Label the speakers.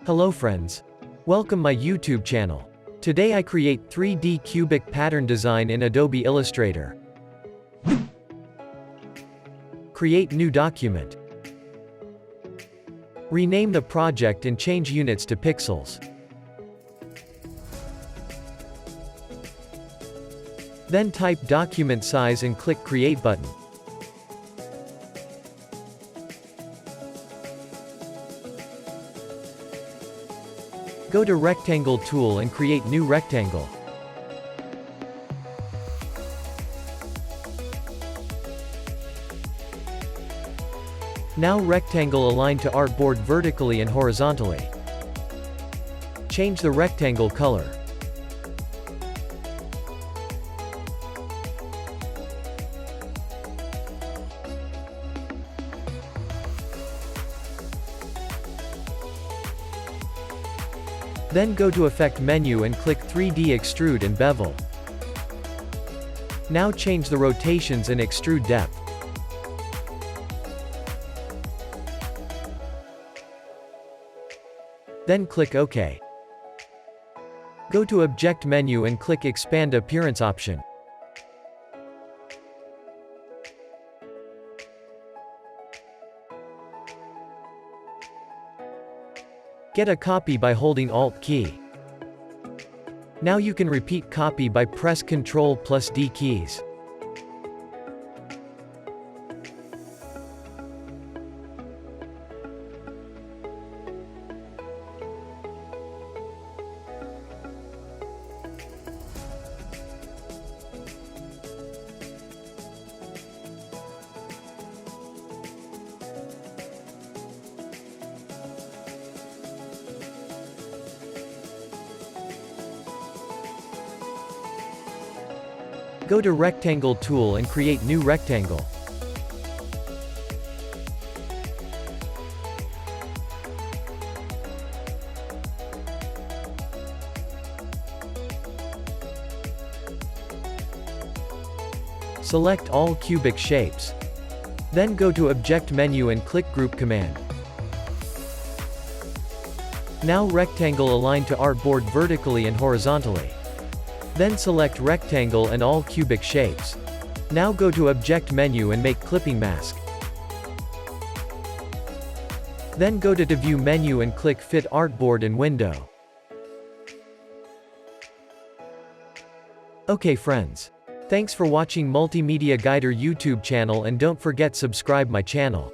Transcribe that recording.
Speaker 1: Hello friends. Welcome my YouTube channel. Today I create 3D cubic pattern design in Adobe Illustrator. Create new document. Rename the project and change units to pixels. Then type document size and click Create button. Go to Rectangle tool and create new rectangle. Now rectangle align to artboard vertically and horizontally. Change the rectangle color. Then go to Effect menu and click 3D Extrude and Bevel. Now change the rotations and extrude depth. Then click OK. Go to Object menu and click Expand Appearance option. Get a copy by holding Alt key. Now you can repeat copy by press Ctrl+D keys. Go to Rectangle tool and create new rectangle. Select all cubic shapes. Then go to Object menu and click Group command. Now rectangle align to artboard vertically and horizontally. Then select rectangle and all cubic shapes. Now go to Object menu and make clipping mask. Then go to View menu and click Fit Artboard and Window. Okay friends. Thanks for watching Multimedia Guider YouTube channel and don't forget subscribe my channel.